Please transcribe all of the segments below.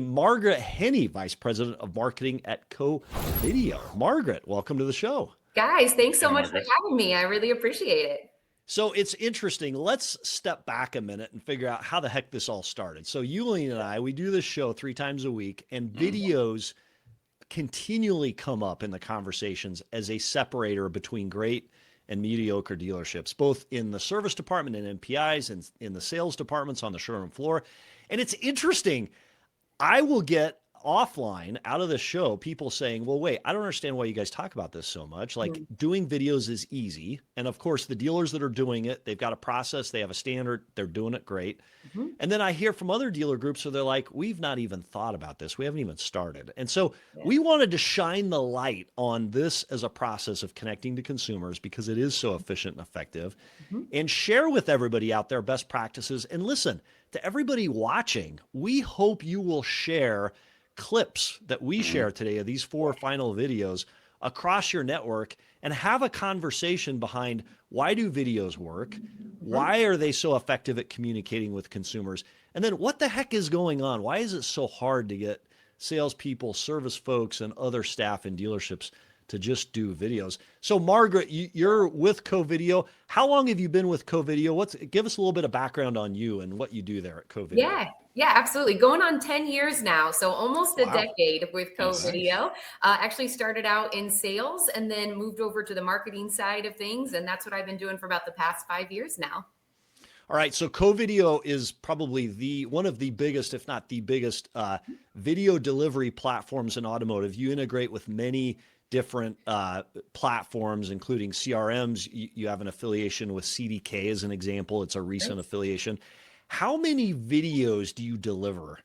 Margaret Henney, Vice President of Marketing at Co-Video. Margaret, welcome to the show. Guys, thanks so Hey, much for Margaret. having me. I really appreciate it. So it's interesting. Let's step back a minute and figure out how the heck this all started. So Yulian and I, we do this show 3 times a week, and videos continually come up in the conversations as a separator between great and mediocre dealerships, both in the service department and NPIs and in the sales departments on the showroom floor. And it's interesting. I will get offline out of the show people saying, well, wait, I don't understand why you guys talk about this so much. Like doing videos is easy. And of course, the dealers that are doing it, they've got a process, they have a standard, they're doing it great. And then I hear from other dealer groups where they're like, we've not even thought about this. We haven't even started. And so we wanted to shine the light on this as a process of connecting to consumers because it is so efficient and effective and share with everybody out there best practices. And listen, to everybody watching, we hope you will share clips that we share today of these 4 final videos across your network and have a conversation behind why do videos work? Why are they so effective at communicating with consumers? And then what the heck is going on? Why is it so hard to get salespeople, service folks, and other staff in dealerships to just do videos? So Margaret, you're with Co-Video. How long have you been with Co-Video? Give us a little bit of background on you and what you do there at Co-Video. Yeah, absolutely. Going on 10 years now. So almost a decade with Co-Video. Actually started out in sales and then moved over to the marketing side of things. And that's what I've been doing for about the past 5 years now. All right, so Co-Video is probably one of the biggest, if not the biggest, video delivery platforms in automotive. You integrate with many different platforms, including CRMs. You have an affiliation with CDK as an example. It's a recent affiliation. How many videos do you deliver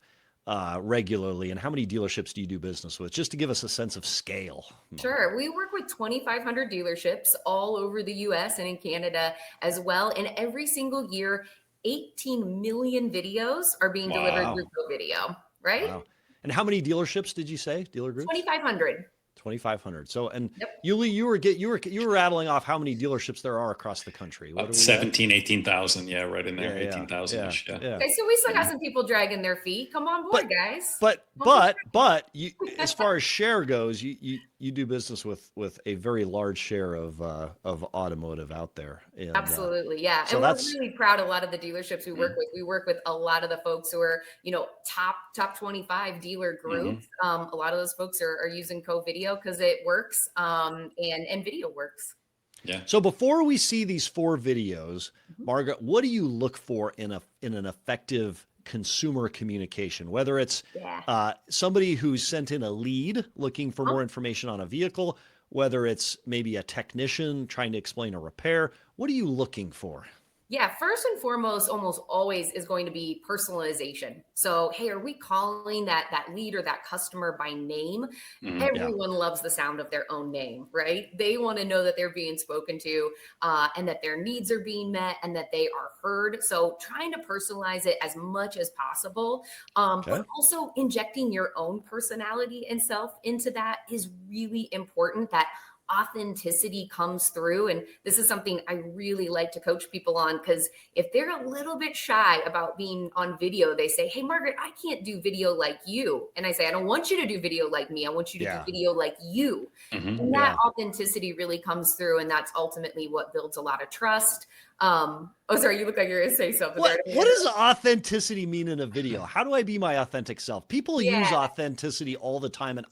regularly, and how many dealerships do you do business with? Just to give us a sense of scale. Sure. We work with 2,500 dealerships all over the US and in Canada as well. And every single year, 18 million videos are being delivered through Co-Video, right? Wow. And how many dealerships did you say, dealer groups? 2,500. 2,500. So, and Yuli, you were rattling off how many dealerships there are across the country. What 17, 18,000. Yeah, right in there. 18,000-ish. Yeah. Okay, so we still got some people dragging their feet. Come on board, guys. But you, as far as share goes, you do business with a very large share of automotive out there. And, absolutely, yeah. So and we're really proud of a lot of the dealerships we work with. We work with a lot of the folks who are, top 25 dealer groups. A lot of those folks are using Co-Video because it works, and video works. Yeah. So before we see these 4 videos, Margaret, what do you look for in an effective consumer communication, whether it's somebody who's sent in a lead looking for more information on a vehicle, whether it's maybe a technician trying to explain a repair? What are you looking for? Yeah, first and foremost, almost always is going to be personalization. So, hey, are we calling that lead or that customer by name? Everyone loves the sound of their own name, right? They want to know that they're being spoken to and that their needs are being met and that they are heard. So trying to personalize it as much as possible, but also injecting your own personality and self into that is really important. That authenticity comes through. And this is something I really like to coach people on, because if they're a little bit shy about being on video, they say, hey, Margaret, I can't do video like you. And I say, I don't want you to do video like me. I want you to do video like you. And that authenticity really comes through. And that's ultimately what builds a lot of trust. Oh, sorry, you look like you're going to say something. What does authenticity mean in a video? How do I be my authentic self? People use authenticity all the time. And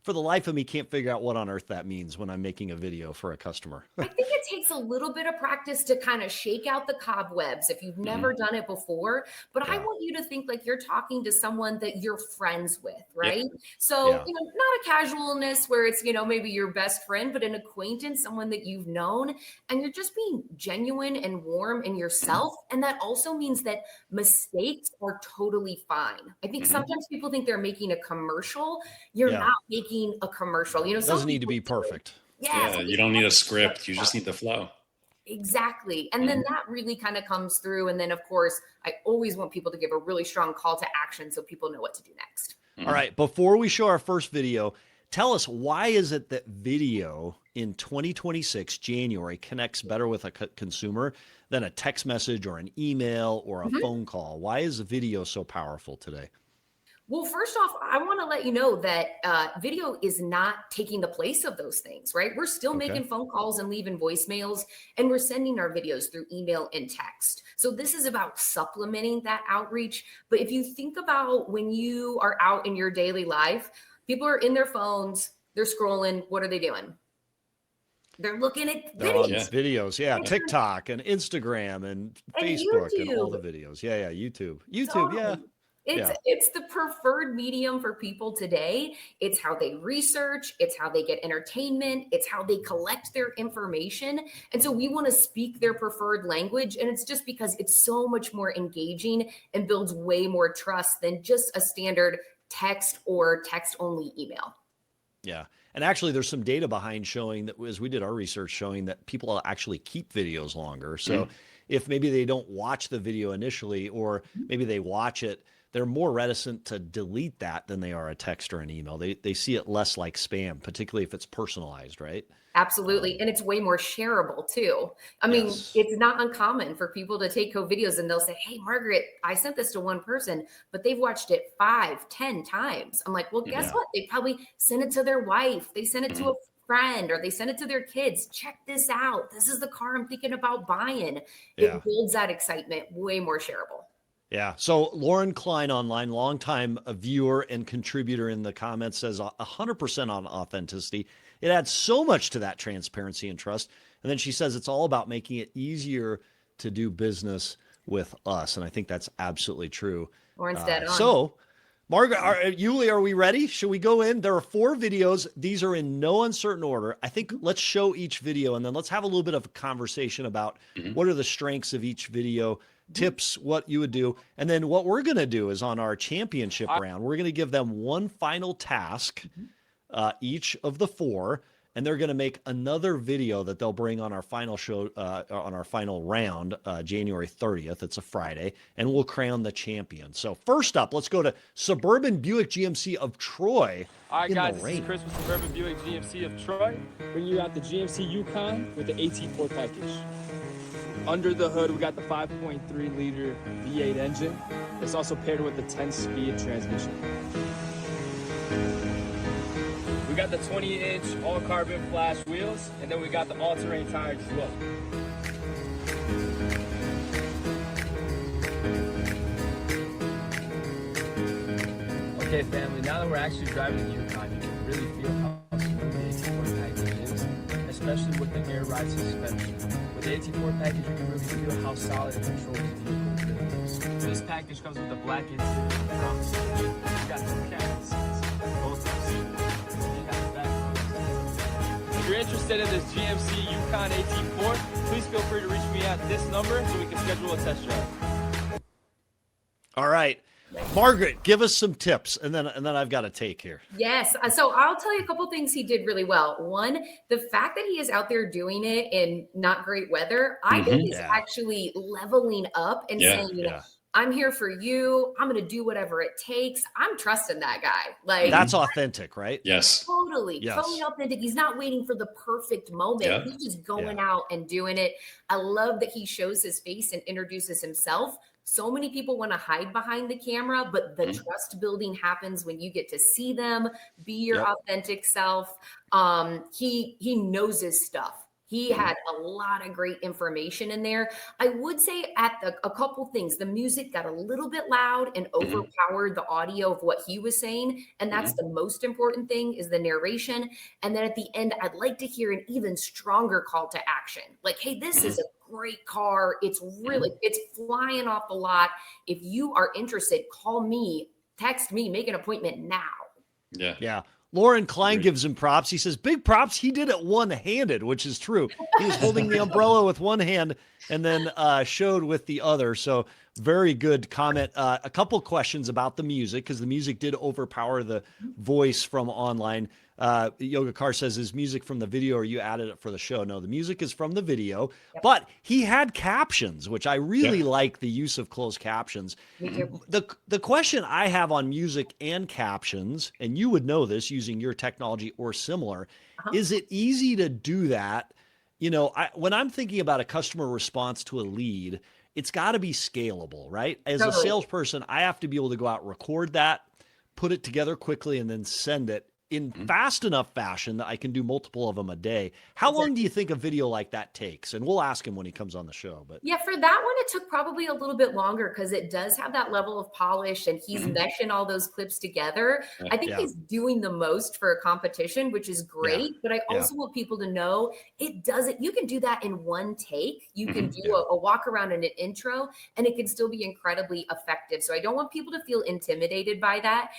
for the life of me, can't figure out what on earth that means when I'm making a video for a customer. I think it takes a little bit of practice to kind of shake out the cobwebs if you've never done it before. But I want you to think like you're talking to someone that you're friends with, right? So, not a casualness where it's, maybe your best friend, but an acquaintance, someone that you've known, and you're just being genuine and warm in yourself. And that also means that mistakes are totally fine. I think sometimes people think they're making a commercial. You're not making a commercial. It doesn't need to be perfect. Yeah, you don't need a script. You just need the flow. Exactly. And then that really kind of comes through. And then, of course, I always want people to give a really strong call to action so people know what to do next. All right. Before we show our first video, tell us, why is it that video in 2026, January, connects better with a consumer than a text message or an email or a phone call? Why is video so powerful today? Well, first off, I want to let you know that video is not taking the place of those things, right? We're still Okay. making phone calls and leaving voicemails, and we're sending our videos through email and text. So this is about supplementing that outreach. But if you think about when you are out in your daily life, people are in their phones, they're scrolling. What are they doing? They're looking at They're on videos. videos. Yeah. TikTok and Instagram and And Facebook and all YouTube. the videos. Yeah. YouTube. Yeah. Totally. It's the preferred medium for people today. It's how they research, it's how they get entertainment, it's how they collect their information. And so we want to speak their preferred language. And it's just because it's so much more engaging and builds way more trust than just a standard text or text only email. Yeah. And actually, there's some data behind showing that as we did our research showing that people actually keep videos longer. So if maybe they don't watch the video initially, or maybe they watch it, they're more reticent to delete that than they are a text or an email. They see it less like spam, particularly if it's personalized, right? Absolutely. And it's way more shareable too. I mean, Yes. it's not uncommon for people to take videos and they'll say, hey, Margaret, I sent this to one person, but they've watched it 5, 10 times. I'm like, well, guess what? They probably sent it to their wife. They sent it to a friend, or they send it to their kids. Check this out. This is the car I'm thinking about buying. Yeah. It builds that excitement, way more shareable. Yeah. So Lauren Klein online, longtime viewer and contributor in the comments, says 100% on authenticity. It adds so much to that transparency and trust. And then she says it's all about making it easier to do business with us. And I think that's absolutely true. Lauren's dead on. So, Margaret, Yuli, are we ready? Should we go in? There are 4 videos. These are in no uncertain order. I think let's show each video, and then let's have a little bit of a conversation about what are the strengths of each video, tips, what you would do. And then what we're going to do is on our championship round, we're going to give them one final task, each of the 4, and they're going to make another video that they'll bring on our final show, on our final round, January 30th. It's a Friday, and we'll crown the champion. So first up, let's go to Suburban Buick GMC of Troy. All right, guys, this rain. is Chris with Suburban Buick GMC of Troy. Bringing you out the GMC Yukon with the AT4 package. Under the hood, we got the 5.3 liter V8 engine. It's also paired with the 10-speed transmission. We got the 20-inch all-carbon flash wheels, and then we got the all-terrain tires as well. Okay, family, now that we're actually driving the Yukon, you can really feel how smooth the AT4 package is, especially with the air ride suspension. With the AT4 package, you can really feel how solid and controlled the vehicle really is. This package comes with the black interior and the front seats. You got 2 captain seats, both seats. You got the back rows. If you're interested in this GMC Yukon AT4, please feel free to reach me at this number so we can schedule a test drive. All right. Margaret, give us some tips, and then I've got a take here. Yes. So I'll tell you a couple things he did really well. One, the fact that he is out there doing it in not great weather, I think he's actually leveling up and saying, I'm here for you. I'm going to do whatever it takes. I'm trusting that guy. Like, that's authentic, right? Yes. Totally authentic. He's not waiting for the perfect moment. He's just going out and doing it. I love that he shows his face and introduces himself. So many people want to hide behind the camera, but the trust building happens when you get to see them, be your authentic self. He knows his stuff. He had a lot of great information in there. I would say a couple things. The music got a little bit loud and overpowered the audio of what he was saying. And that's the most important thing, is the narration. And then at the end, I'd like to hear an even stronger call to action. Like, hey, this is a great car. It's flying off the lot. If you are interested, call me, text me, make an appointment now. Yeah. Lauren Klein gives him props. He says, big props. He did it one-handed, which is true. He was holding the umbrella with one hand and then showed with the other. So very good comment. A couple questions about the music, because the music did overpower the voice from online. Yoga Car says, is music from the video or you added it for the show? No, the music is from the video, but he had captions, which I really like the use of closed captions. The question I have on music and captions, and you would know this using your technology or similar, is it easy to do that? You know, when I'm thinking about a customer response to a lead, it's got to be scalable, right? As a salesperson, I have to be able to go out, record that, put it together quickly, and then send it in fast enough fashion that I can do multiple of them a day. How long do you think a video like that takes? And we'll ask him when he comes on the show. But yeah, for that one, it took probably a little bit longer because it does have that level of polish and he's meshing all those clips together. I think he's doing the most for a competition, which is great. But I also want people to know it doesn't, you can do that in one take. You can do a walk around and an intro, and it can still be incredibly effective. So I don't want people to feel intimidated by that.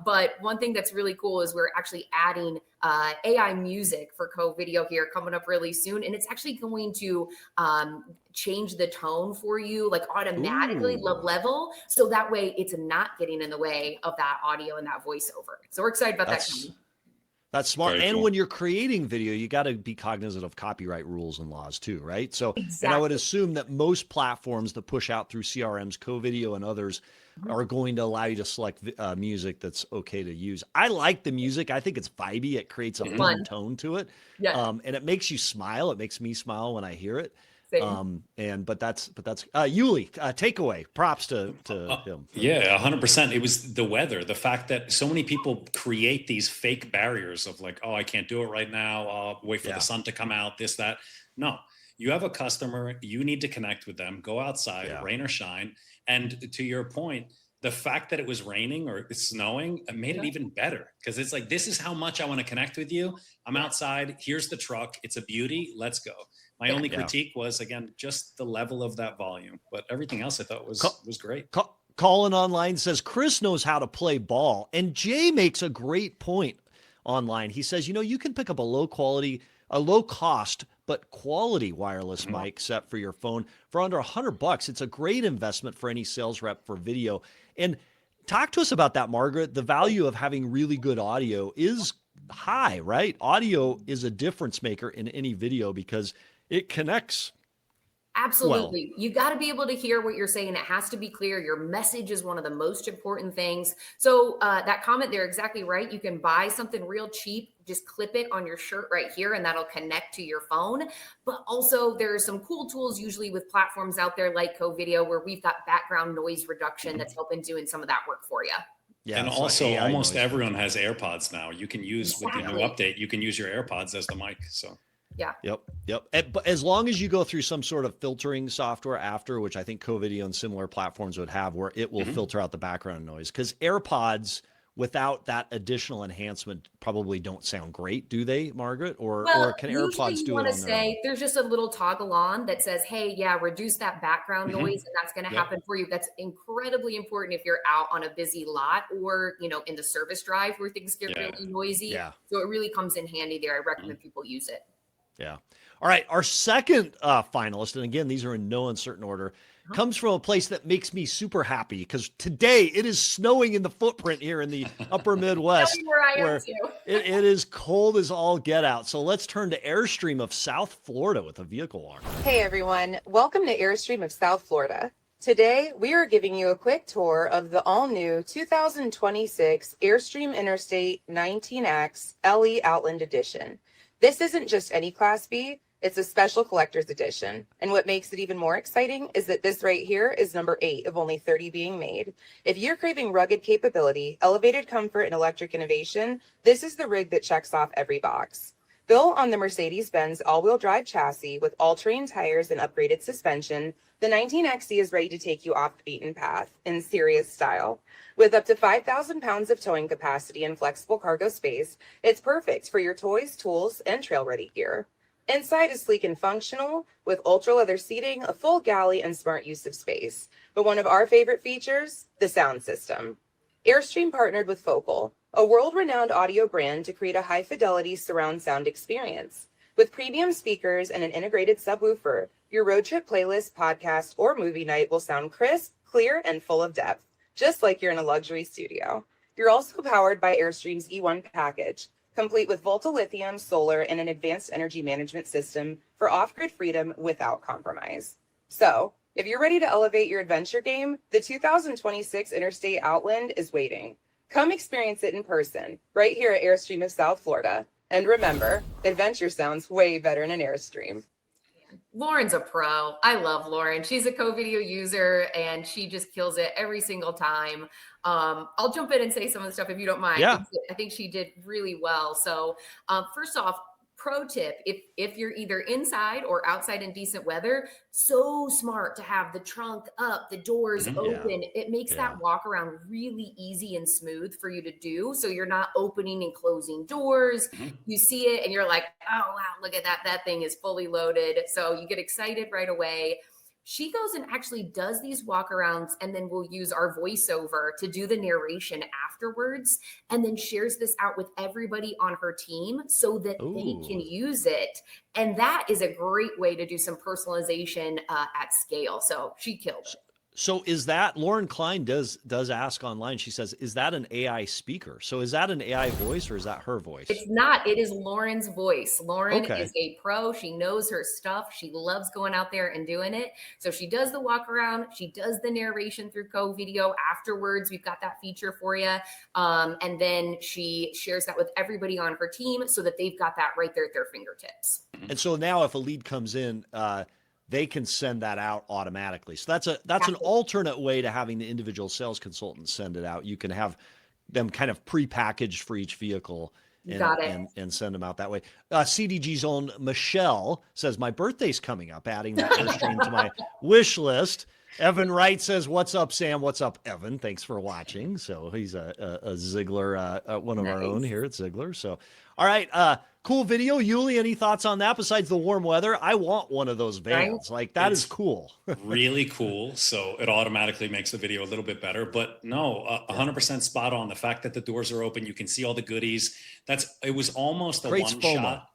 But one thing that's really cool is we're actually adding AI music for co-video here coming up really soon. And it's actually going to change the tone for you, like automatically level. So that way it's not getting in the way of that audio and that voiceover. So we're excited about that. That's smart. Very and cool. when you're creating video, you got to be cognizant of copyright rules and laws too, right? So, and I would assume that most platforms that push out through CRMs, co-video and others are going to allow you to select music that's okay to use. I like the music. I think it's vibey. It creates a fun tone to it. And it makes you smile. It makes me smile when I hear it. But that's Yuli, takeaway, props to him. Yeah, 100%. It was the weather, the fact that so many people create these fake barriers of like, oh, I can't do it right now. I'll wait for the sun to come out, this, that. No, you have a customer, you need to connect with them, go outside, rain or shine. And to your point, the fact that it was raining or it's snowing made it even better, because it's like, this is how much I want to connect with you. I'm outside. Here's the truck. It's a beauty. Let's go. My only critique was, again, just the level of that volume, but everything else I thought was great. Colin online says Chris knows how to play ball, and Jay makes a great point online. He says, you can pick up a low cost but quality wireless mic set for your phone for under $100. It's a great investment for any sales rep for video. And talk to us about that, Margaret. The value of having really good audio is high, right? Audio is a difference maker in any video because it connects. Absolutely. You got to be able to hear what you're saying. It has to be clear. Your message is one of the most important things. So that comment there, exactly right. You can buy something real cheap, just clip it on your shirt right here, and that'll connect to your phone. But also there are some cool tools usually with platforms out there like co-video where we've got background noise reduction that's helping doing some of that work for you. Yeah, and also almost everyone has AirPods now. You can use with the new update, you can use your AirPods as the mic. So yeah. Yep. But as long as you go through some sort of filtering software after, which I think co-video and similar platforms would have, where it will filter out the background noise, because AirPods without that additional enhancement probably don't sound great, do they, Margaret? Or can AirPods do it on their own? There's just a little toggle on that says, hey, reduce that background noise, and that's going to happen for you. That's incredibly important if you're out on a busy lot or, in the service drive where things get really noisy. Yeah. So it really comes in handy there. I recommend people use it. Yeah. All right. Our second finalist, and again, these are in no uncertain order, comes from a place that makes me super happy because today it is snowing in the footprint here in the upper Midwest. Where I am too. it is cold as all get out. So let's turn to Airstream of South Florida with a vehicle walk. Hey everyone, welcome to Airstream of South Florida. Today we are giving you a quick tour of the all-new 2026 Airstream Interstate 19X LE Outland Edition. This isn't just any Class B, it's a special collector's edition. And what makes it even more exciting is that this right here is number 8 of only 30 being made. If you're craving rugged capability, elevated comfort, and electric innovation, this is the rig that checks off every box. Built on the Mercedes-Benz all-wheel drive chassis with all-terrain tires and upgraded suspension, the 19XE is ready to take you off the beaten path in serious style. With up to 5,000 pounds of towing capacity and flexible cargo space, it's perfect for your toys, tools, and trail-ready gear. Inside is sleek and functional, with ultra-leather seating, a full galley, and smart use of space. But one of our favorite features, the sound system. Airstream partnered with Focal, a world-renowned audio brand, to create a high-fidelity surround sound experience. With premium speakers and an integrated subwoofer, your road trip playlist, podcast, or movie night will sound crisp, clear, and full of depth, just like you're in a luxury studio. You're also powered by Airstream's E1 package, complete with Volta lithium, solar, and an advanced energy management system for off-grid freedom without compromise. So, if you're ready to elevate your adventure game, the 2026 Interstate Outland is waiting. Come experience it in person, right here at Airstream of South Florida. And remember, adventure sounds way better in an Airstream. Lauren's a pro. I love Lauren. She's a co-video user and she just kills it every single time. I'll jump in and say some of the stuff if you don't mind. Yeah. I think she did really well. So first off, pro tip, if you're either inside or outside in decent weather, so smart to have the trunk up, the doors open. It makes that walk around really easy and smooth for you to do. So you're not opening and closing doors. You see it and you're like, oh, wow, look at that. That thing is fully loaded. So you get excited right away. She goes and actually does these walkarounds, and then we'll use our voiceover to do the narration afterwards, and then shares this out with everybody on her team so that they can use it. And that is a great way to do some personalization at scale. So she killed it. So is that, Lauren Klein does ask online, she says, is that an AI speaker? So is that an AI voice or is that her voice? It's not. It is Lauren's voice. Lauren is a pro. She knows her stuff. She loves going out there and doing it. So she does the walk around. She does the narration through co-video afterwards. We've got that feature for you. And then she shares that with everybody on her team so that they've got that right there at their fingertips. And so now if a lead comes in, they can send that out automatically. So that's an alternate way to having the individual sales consultant send it out. You can have them kind of pre-packaged for each vehicle and send them out that way. CDG's own Michelle says, my birthday's coming up, adding that Airstream to my wish list. Evan Wright says, what's up, Sam? What's up, Evan? Thanks for watching. So he's a Ziegler, one of our own here at Ziegler. So, all right. Cool video. Yuli, any thoughts on that besides the warm weather? I want one of those vans. Like, that is cool. Really cool. So it automatically makes the video a little bit better. But no, 100% spot on. The fact that the doors are open, you can see all the goodies. It was almost a one shot.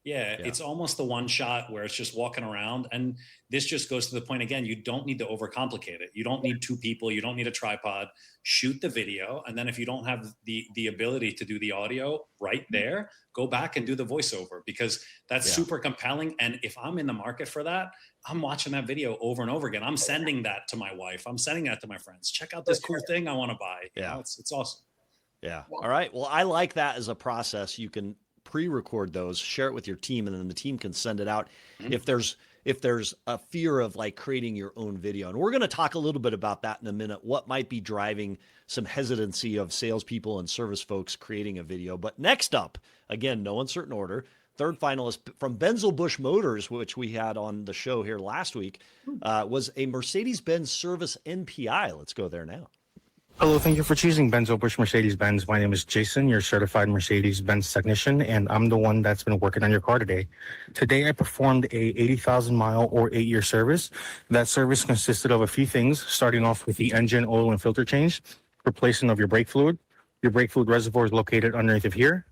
Yeah, it's almost the one shot where it's just walking around. And this just goes to the point again, you don't need to overcomplicate it. You don't need two people. You don't need a tripod. Shoot the video. And then if you don't have the ability to do the audio right there, go back and do the voiceover, because that's super compelling. And if I'm in the market for that, I'm watching that video over and over again. I'm sending that to my wife. I'm sending that to my friends. Check out this cool thing I want to buy. You know, it's awesome. Yeah. All right. Well, I like that as a process. You can pre-record those, share it with your team, and then the team can send it out. If there's a fear of like creating your own video. And we're going to talk a little bit about that in a minute, what might be driving some hesitancy of salespeople and service folks creating a video. But next up, again, no uncertain order, third finalist from Benzel-Busch Motors, which we had on the show here last week, was a Mercedes-Benz Service NPI. Let's go there now. Hello, thank you for choosing Benzel-Busch Mercedes-Benz. My name is Jason, your certified Mercedes-Benz technician, and I'm the one that's been working on your car today. Today, I performed a 80,000 mile or 8-year service. That service consisted of a few things, starting off with the engine, oil, and filter change, replacing of your brake fluid. Your brake fluid reservoir is located underneath of here.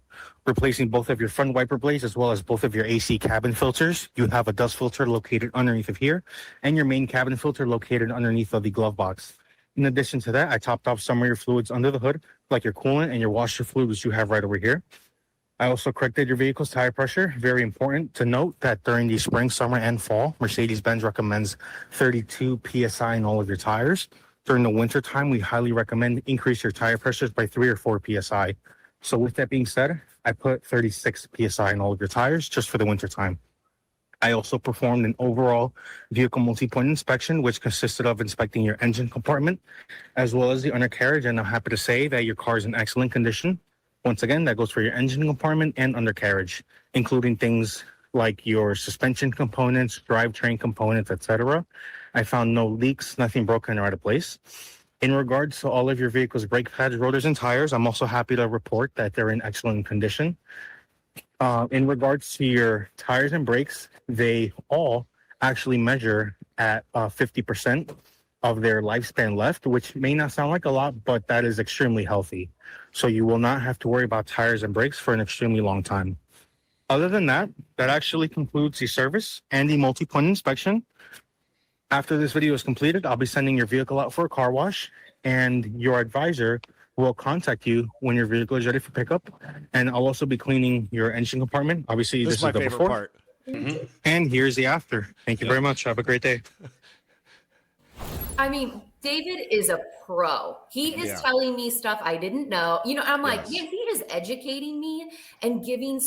Replacing both of your front wiper blades as well as both of your AC cabin filters. You have a dust filter located underneath of here, and your main cabin filter located underneath of the glove box. In addition to that, I topped off some of your fluids under the hood, like your coolant and your washer fluid, which you have right over here. I also corrected your vehicle's tire pressure. Very important to note that during the spring, summer, and fall, Mercedes-Benz recommends 32 PSI in all of your tires. During the winter time, we highly recommend increase your tire pressures by 3 or 4 PSI. So with that being said, I put 36 PSI in all of your tires just for the winter time. I also performed an overall vehicle multi-point inspection, which consisted of inspecting your engine compartment as well as the undercarriage. And I'm happy to say that your car is in excellent condition. Once again, that goes for your engine compartment and undercarriage, including things like your suspension components, drivetrain components, etc. I found no leaks, nothing broken or out of place. In regards to all of your vehicle's brake pads, rotors, and tires, I'm also happy to report that they're in excellent condition. In regards to your tires and brakes, they all actually measure at 50% of their lifespan left, which may not sound like a lot, but that is extremely healthy. So you will not have to worry about tires and brakes for an extremely long time. Other than that, that actually concludes the service and the multi-point inspection. After this video is completed, I'll be sending your vehicle out for a car wash, and your advisor will contact you when your vehicle is ready for pickup. And I'll also be cleaning your engine compartment. Obviously, this is my the favorite before part. And here's the after. Thank you very much. Have a great day. I mean, David is a pro. He is telling me stuff I didn't know. You know, I'm like, man, he is educating me and giving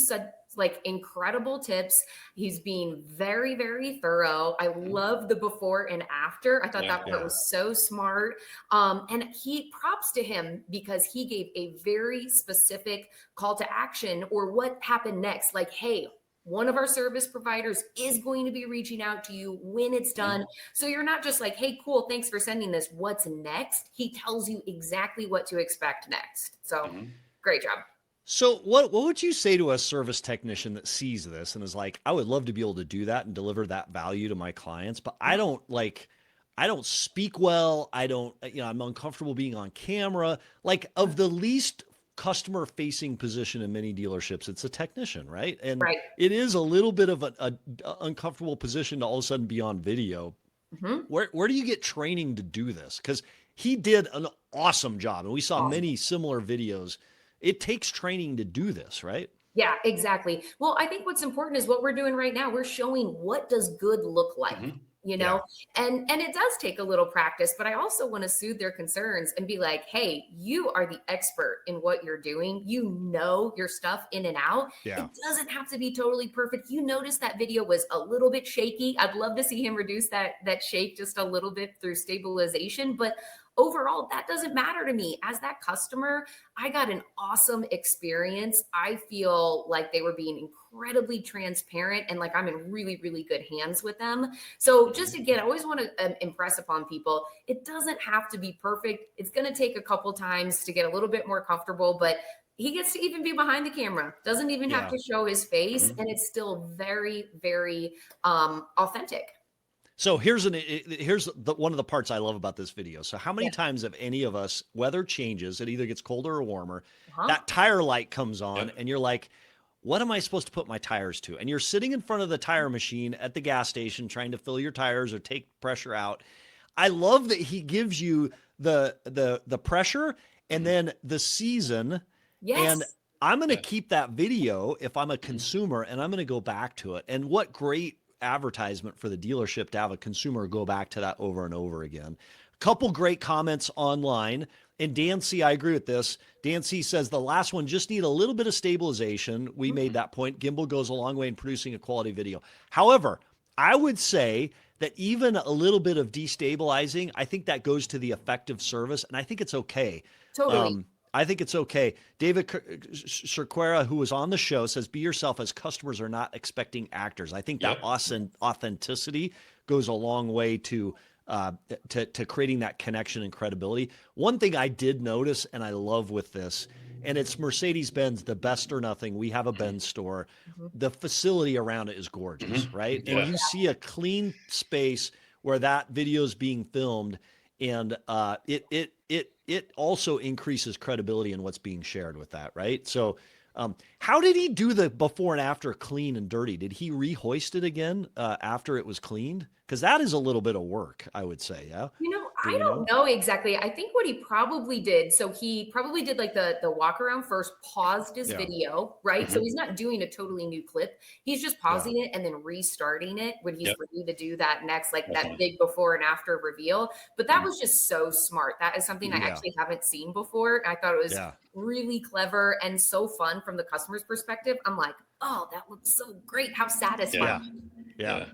like incredible tips. He's being very, very thorough. I love the before and after. I thought that part was so smart. And he props to him because he gave a very specific call to action or what happened next. Like, hey, one of our service providers is going to be reaching out to you when it's done. So you're not just like, hey, cool, thanks for sending this. What's next? He tells you exactly what to expect next. So great job. So what would you say to a service technician that sees this and is like, I would love to be able to do that and deliver that value to my clients, but I don't speak well. I'm uncomfortable being on camera. Like, of the least customer facing position in many dealerships, it's a technician, right? And it is a little bit of an uncomfortable position to all of a sudden be on video. Where do you get training to do this? Because he did an awesome job and we saw many similar videos. It takes training to do this, right? Yeah, exactly. Well, I think what's important is what we're doing right now. We're showing what does good look like, you know, and it does take a little practice, but I also want to soothe their concerns and be like, hey, you are the expert in what you're doing. You know your stuff in and out. It doesn't have to be totally perfect. You noticed that video was a little bit shaky. I'd love to see him reduce that shake just a little bit through stabilization, but overall, that doesn't matter to me. As that customer, I got an awesome experience. I feel like they were being incredibly transparent and like I'm in really, really good hands with them. So just again, I always want to impress upon people, it doesn't have to be perfect. It's going to take a couple times to get a little bit more comfortable, but he gets to even be behind the camera, doesn't even have to show his face. And it's still very, very authentic. So here's one of the parts I love about this video. So how many times have any of us, weather changes, it either gets colder or warmer, that tire light comes on and you're like, what am I supposed to put my tires to? And you're sitting in front of the tire machine at the gas station trying to fill your tires or take pressure out. I love that he gives you the pressure and then the season. And I'm going to keep that video if I'm a consumer and I'm going to go back to it. And what great advertisement for the dealership to have a consumer go back to that over and over again. A couple great comments online. And Dan C, I agree with this. Dan C says the last one just need a little bit of stabilization. We made that point. Gimbal goes a long way in producing a quality video. However, I would say that even a little bit of destabilizing, I think that goes to the effective service. And I think it's okay. Totally. I think it's okay. David Cerquera, who was on the show, says, be yourself as customers are not expecting actors. I think that authenticity goes a long way to creating that connection and credibility. One thing I did notice, and I love with this, and it's Mercedes-Benz, the best or nothing. We have a Benz store. The facility around it is gorgeous, right? And you see a clean space where that video is being filmed, and it also increases credibility in what's being shared with that, right? So how did he do the before and after clean and dirty? Did he rehoist it again after it was cleaned? Because that is a little bit of work, I would say, yeah? You know, I don't know exactly. I think what he probably did, so he probably did like the walk around first, paused his video, right? So he's not doing a totally new clip. He's just pausing it and then restarting it when he's ready to do that next, like that big before and after reveal. But that was just so smart. That is something I actually haven't seen before. I thought it was really clever and so fun from the customer's perspective. I'm like, oh, that looks so great. How satisfying. Yeah.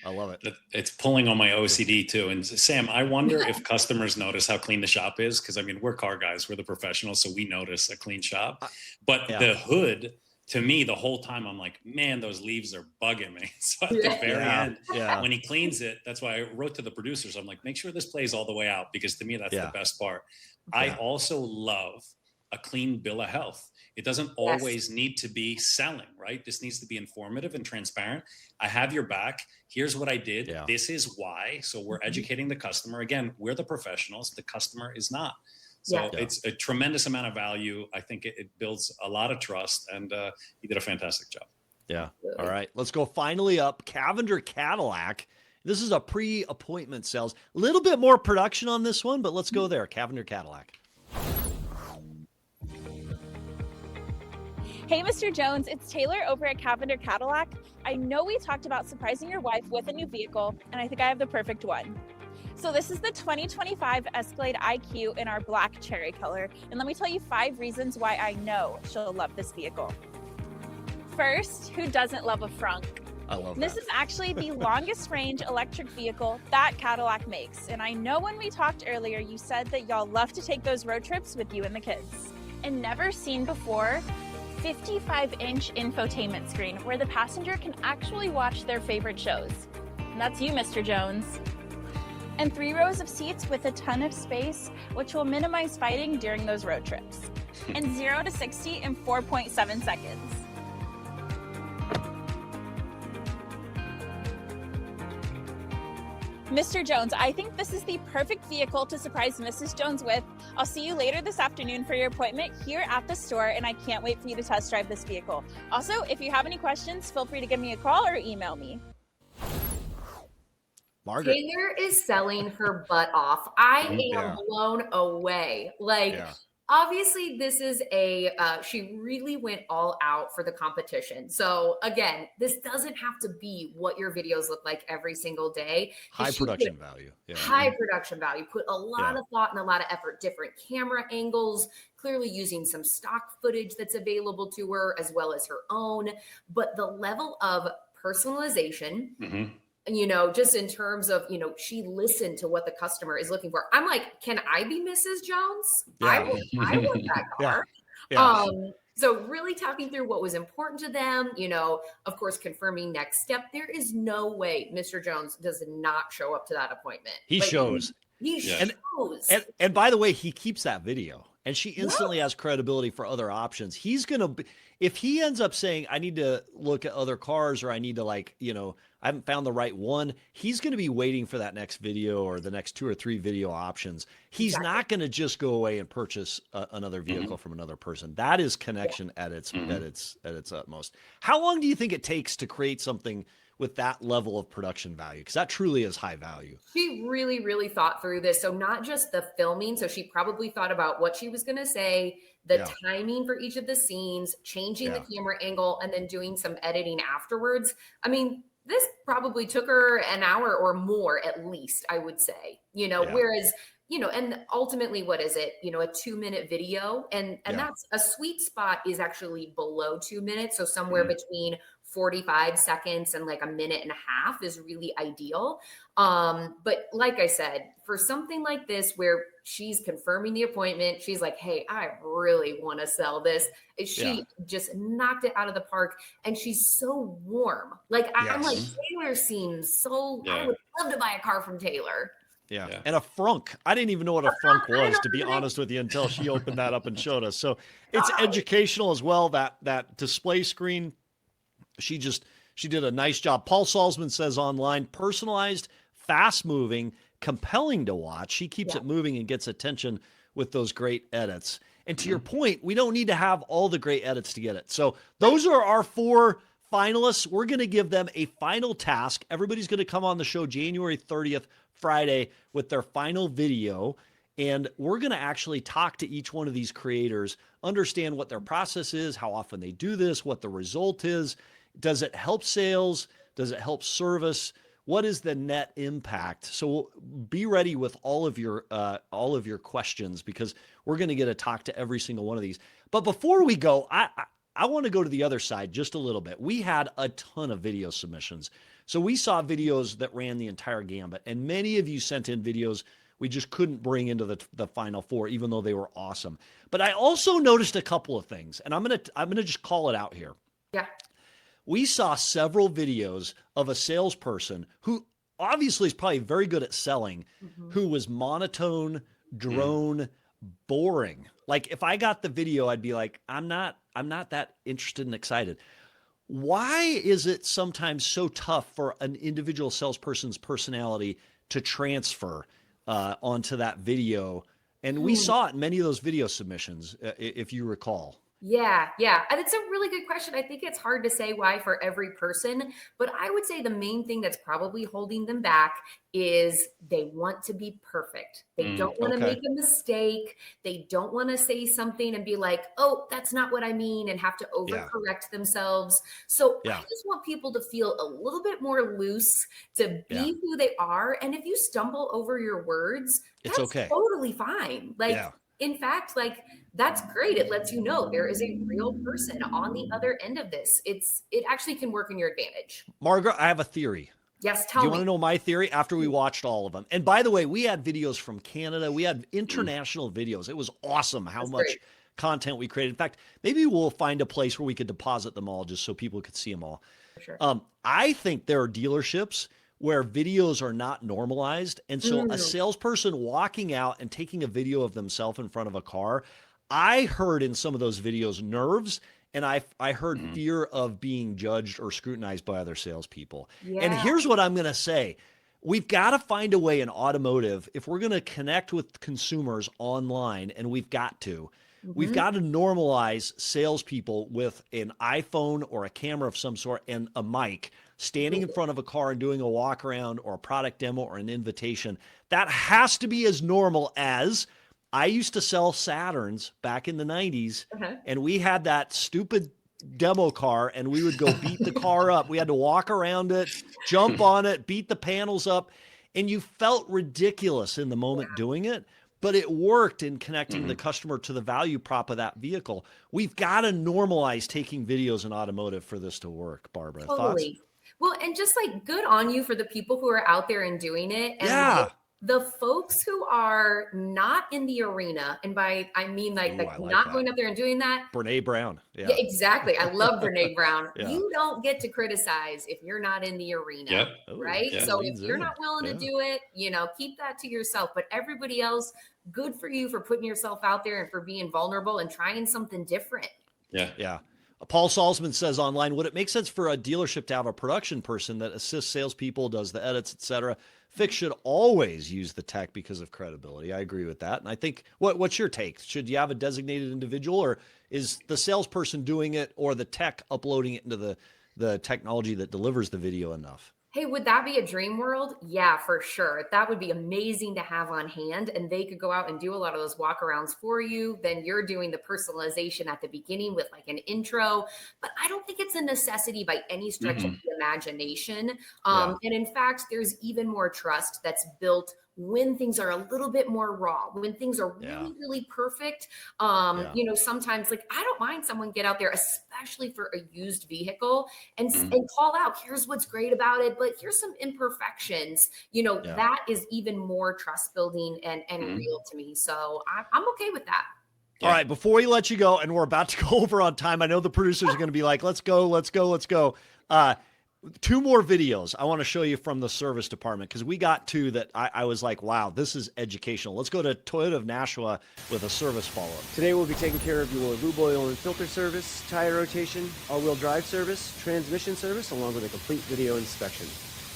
I love it. It's pulling on my OCD too. And Sam, I wonder if customers notice how clean the shop is. Cause I mean, we're car guys, we're the professionals. So we notice a clean shop, but the hood, to me, the whole time I'm like, man, those leaves are bugging me. So at the very end, when he cleans it, that's why I wrote to the producers. I'm like, make sure this plays all the way out, because to me, that's the best part. I also love a clean bill of health. It doesn't always need to be selling, right? This needs to be informative and transparent. I have your back. Here's what I did. This is why. So we're educating the customer. Again, we're the professionals. The customer is not. So it's a tremendous amount of value. I think it builds a lot of trust, and you did a fantastic job. Yeah. All right. Let's go finally up. Cavender Cadillac. This is a pre-appointment sales. A little bit more production on this one, but let's go there. Cavender Cadillac. Hey, Mr. Jones, it's Taylor over at Cavender Cadillac. I know we talked about surprising your wife with a new vehicle, and I think I have the perfect one. So this is the 2025 Escalade IQ in our black cherry color. And let me tell you 5 reasons why I know she'll love this vehicle. First, who doesn't love a frunk? I love This that. is actually the longest range electric vehicle that Cadillac makes. And I know when we talked earlier, you said that y'all love to take those road trips with you and the kids. And never seen before, 55-inch infotainment screen where the passenger can actually watch their favorite shows. And that's you, Mr. Jones. And 3 rows of seats with a ton of space, which will minimize fighting during those road trips. And 0 to 60 in 4.7 seconds. Mr. Jones, I think this is the perfect vehicle to surprise Mrs. Jones with. I'll see you later this afternoon for your appointment here at the store, and I can't wait for you to test drive this vehicle. Also, if you have any questions, feel free to give me a call or email me. Margaret. Taylor is selling her butt off. I Yeah. am blown away. Like, Yeah. obviously, this is she really went all out for the competition. So, again, this doesn't have to be what your videos look like every single day. High She production put value. Yeah. high production value, put a lot Yeah. of thought and a lot of effort, different camera angles, clearly using some stock footage that's available to her as well as her own. But the level of personalization, just in terms of, she listened to what the customer is looking for. I'm like, can I be Mrs. Jones? I want that car. Yeah. So really talking through what was important to them, of course, confirming next step. There is no way Mr. Jones does not show up to that appointment. He Like, shows. He Yeah. shows. And by the way, he keeps that video, and she instantly has credibility for other options. He's going to, if he ends up saying, I need to look at other cars, or I need to I haven't found the right one, he's going to be waiting for that next video or the next 2 or 3 video options. He's not going to just go away and purchase another vehicle from another person. That is connection at its utmost. How long do you think it takes to create something with that level of production value? Because that truly is high value. She really, really thought through this. So not just the filming. So she probably thought about what she was going to say, the timing for each of the scenes, changing the camera angle, and then doing some editing afterwards. I mean, this probably took her an hour or more, at least, I would say, whereas, and ultimately, what is it? A 2-minute video. And that's a sweet spot is actually below 2 minutes. So somewhere between 45 seconds and like a minute and a half is really ideal. But like I said, for something like this, where she's confirming the appointment, she's like, hey, I really want to sell this. She just knocked it out of the park. And she's so warm. Like, I'm like, Taylor seems so, I would love to buy a car from Taylor. Yeah. And a frunk. I didn't even know what a frunk was, to be honest with you, until she opened that up and showed us. So it's educational as well. That display screen, she did a nice job. Paul Salzman says online, personalized, fast moving, compelling to watch. She keeps it moving and gets attention with those great edits. And to your point, we don't need to have all the great edits to get it. So those are our 4 finalists. We're going to give them a final task. Everybody's going to come on the show January 30th, Friday, with their final video. And we're going to actually talk to each one of these creators, understand what their process is, how often they do this, what the result is. Does it help sales? Does it help service? What is the net impact? So be ready with all of your questions, because we're going to get to talk to every single one of these. But before we go, I want to go to the other side just a little bit. We had a ton of video submissions. So we saw videos that ran the entire gambit, and many of you sent in videos we just couldn't bring into the final 4, even though they were awesome. But I also noticed a couple of things, and I'm gonna just call it out here. Yeah. We saw several videos of a salesperson who obviously is probably very good at selling, who was monotone, drone, boring. Like, if I got the video, I'd be like, I'm not that interested and excited. Why is it sometimes so tough for an individual salesperson's personality to transfer onto that video? And we saw it in many of those video submissions, if you recall. Yeah. And it's a really good question. I think it's hard to say why for every person, but I would say the main thing that's probably holding them back is they want to be perfect. They don't want to make a mistake. They don't want to say something and be like, oh, that's not what I mean, and have to overcorrect themselves. So I just want people to feel a little bit more loose, to be who they are. And if you stumble over your words, It's that's okay. totally fine. In fact, That's great. It lets you know there is a real person on the other end of this. It actually can work in your advantage. Margaret, I have a theory. Yes, Do tell you me. want to know my theory after we watched all of them? And by the way, we had videos from Canada. We had international videos. It was awesome how That's much great. content we created. In fact, maybe we'll find a place where we could deposit them all just so people could see them all. For sure. I think there are dealerships where videos are not normalized. And so a salesperson walking out and taking a video of themselves in front of a car, I heard in some of those videos nerves, and I heard fear of being judged or scrutinized by other salespeople. Yeah. And here's what I'm going to say. We've got to find a way in automotive, if we're going to connect with consumers online, and we've got to normalize salespeople with an iPhone or a camera of some sort and a mic standing in front of a car and doing a walk around or a product demo or an invitation. That has to be as normal as I used to sell Saturns back in the 90s, and we had that stupid demo car, and we would go beat the car up. We had to walk around it, jump on it, beat the panels up, and you felt ridiculous in the moment doing it, but it worked in connecting the customer to the value prop of that vehicle. We've got to normalize taking videos in automotive for this to work, Barbara. Thoughts? Well, and just like good on you for the people who are out there and doing it. And the folks who are not in the arena, and by I mean like not going up there and doing that. Brene Brown. Yeah, exactly. I love Brene Brown. You don't get to criticize if you're not in the arena, right? So if you're not willing to do it, keep that to yourself. But everybody else, good for you for putting yourself out there and for being vulnerable and trying something different. Yeah. Paul Salzman says online, would it make sense for a dealership to have a production person that assists salespeople, does the edits, etc.? Fix should always use the tech because of credibility. I agree with that. And I think, what's your take? Should you have a designated individual, or is the salesperson doing it or the tech uploading it into the technology that delivers the video enough? Hey, would that be a dream world? Yeah, for sure. That would be amazing to have on hand, and they could go out and do a lot of those walkarounds for you. Then you're doing the personalization at the beginning with like an intro, but I don't think it's a necessity by any stretch of the imagination. And in fact, there's even more trust that's built when things are a little bit more raw, when things are really, really perfect. Sometimes like I don't mind someone get out there, especially for a used vehicle and call out, here's what's great about it, but here's some imperfections. That is even more trust building and real to me. So I'm okay with that. All right, before we let you go, and we're about to go over on time, I know the producers are going to be like, let's go. 2 more videos I want to show you from the service department, because we got 2 that I was like, wow, this is educational. Let's go to Toyota of Nashua with a service follow-up. Today we'll be taking care of your lube oil and filter service, tire rotation, all-wheel drive service, transmission service, along with a complete video inspection.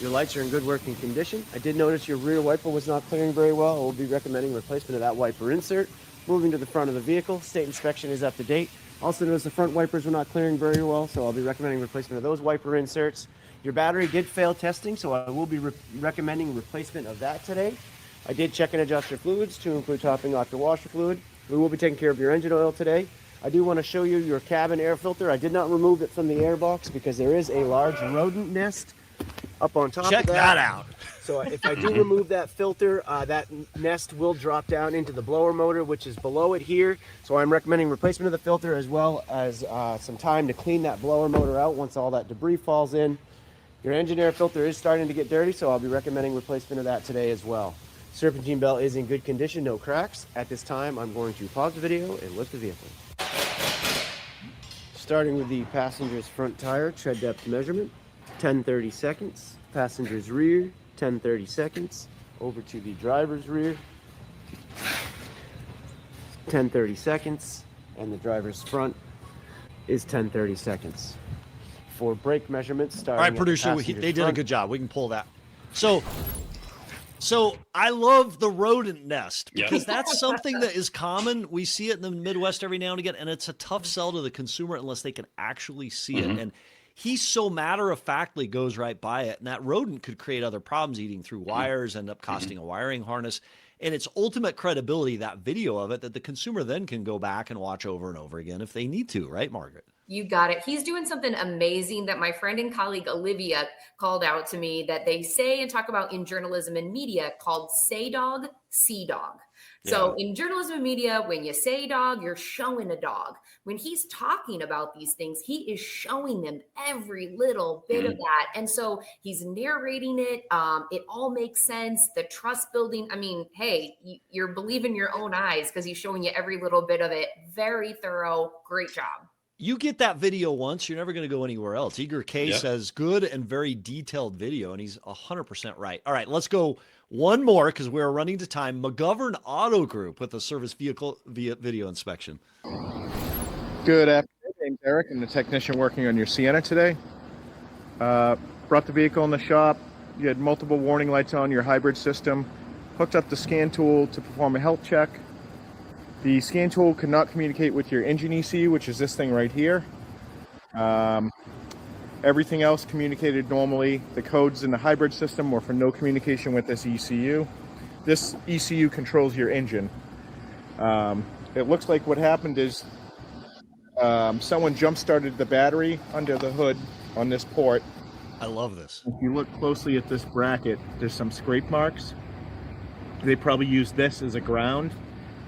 Your lights are in good working condition. I did notice your rear wiper was not clearing very well. I will be recommending replacement of that wiper insert. Moving to the front of the vehicle, state inspection is up to date. Also notice the front wipers were not clearing very well, so I'll be recommending replacement of those wiper inserts. Your battery did fail testing, so I will be recommending replacement of that today. I did check and adjust your fluids to include topping off your washer fluid. We will be taking care of your engine oil today. I do want to show you your cabin air filter. I did not remove it from the air box because there is a large rodent nest up on top of that. Check that out. So if I do remove that filter, that nest will drop down into the blower motor, which is below it here. So I'm recommending replacement of the filter, as well as some time to clean that blower motor out once all that debris falls in. Your engine air filter is starting to get dirty, so I'll be recommending replacement of that today as well. Serpentine belt is in good condition, no cracks. At this time, I'm going to pause the video and lift the vehicle. Starting with the passenger's front tire, tread depth measurement, 10-30 seconds. Passenger's rear, 10-30 seconds. Over to the driver's rear, 10-30 seconds. And the driver's front is 10-30 seconds. For brake measurements, starting all right, producer, they did a good job. We can pull that. So I love the rodent nest, because that's something that is common. We see it in the Midwest every now and again, and it's a tough sell to the consumer unless they can actually see it. And he so matter-of-factly goes right by it, and that rodent could create other problems, eating through wires, end up costing a wiring harness. And it's ultimate credibility, that video of it, that the consumer then can go back and watch over and over again if they need to, right, Margaret? You got it. He's doing something amazing that my friend and colleague Olivia called out to me, that they say and talk about in journalism and media, called say dog, see dog. So in journalism and media, when you say dog, you're showing a dog. When he's talking about these things, he is showing them every little bit of that. And so he's narrating it. It all makes sense. The trust building. I mean, hey, you're believing your own eyes because he's showing you every little bit of it. Very thorough. Great job. You get that video once, you're never going to go anywhere else. Eager K says good and very detailed video, and he's 100% right. All right, let's go one more because we're running to time. McGovern Auto Group with a service vehicle via video inspection. Good afternoon. Name's Eric. I'm the technician working on your Sienna today. Brought the vehicle in the shop. You had multiple warning lights on your hybrid system. Hooked up the scan tool to perform a health check. The scan tool could not communicate with your engine ECU, which is this thing right here. Everything else communicated normally. The codes in the hybrid system were for no communication with this ECU. This ECU controls your engine. It looks like what happened is someone jump-started the battery under the hood on this port. I love this. If you look closely at this bracket, there's some scrape marks. They probably used this as a ground,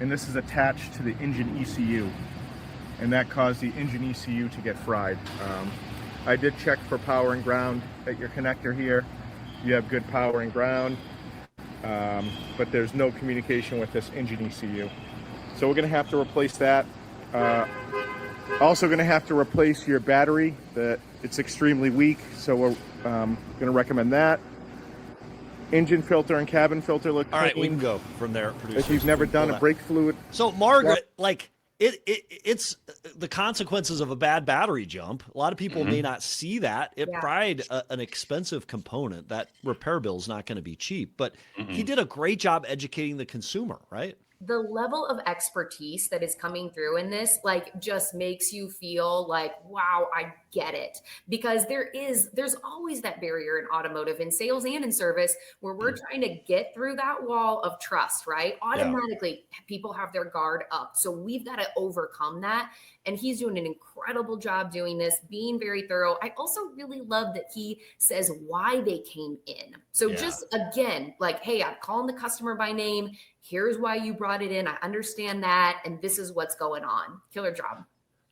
and this is attached to the engine ECU, and that caused the engine ECU to get fried. I did check for power and ground at your connector here. You have good power and ground, but there's no communication with this engine ECU. So we're going to have to replace that. Also going to have to replace your battery. It's extremely weak, so we're going to recommend that. Engine filter and cabin filter look clean. All right, we can go from there. If you've never done a brake fluid. So Margaret, like it's the consequences of a bad battery jump. A lot of people may not see that. It fried an expensive component. That repair bill is not going to be cheap, but he did a great job educating the consumer, right? The level of expertise that is coming through in this, like, just makes you feel like, wow, I get it. Because there's always that barrier in automotive, in sales and in service, where we're trying to get through that wall of trust, right? Automatically, people have their guard up. So we've got to overcome that. And he's doing an incredible job doing this, being very thorough. I also really love that he says why they came in. So just, again, like, hey, I'm calling the customer by name. Here's why you brought it in. I understand that. And this is what's going on. Killer job.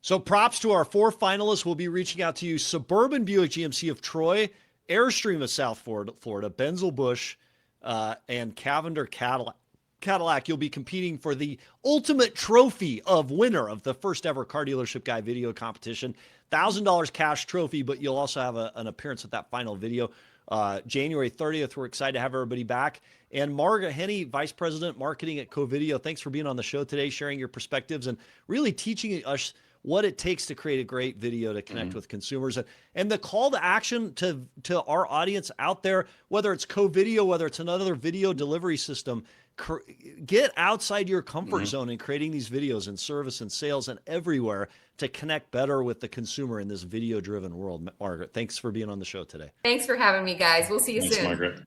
So props to our 4 finalists. We'll be reaching out to you. Suburban Buick GMC of Troy, Airstream of South Florida, Benzel-Busch, and Cavender Cadillac. You'll be competing for the ultimate trophy of winner of the first ever Car Dealership Guy video competition. $1,000 cash trophy, but you'll also have an appearance at that final video. January 30th. We're excited to have everybody back. And Margaret Henney, Vice President Marketing at CoVideo, thanks for being on the show today, sharing your perspectives and really teaching us what it takes to create a great video to connect with consumers. And the call to action to our audience out there, whether it's CoVideo, whether it's another video delivery system, get outside your comfort zone in creating these videos in service and sales and everywhere to connect better with the consumer in this video-driven world. Margaret, thanks for being on the show today. Thanks for having me, guys. We'll see you soon. Margaret.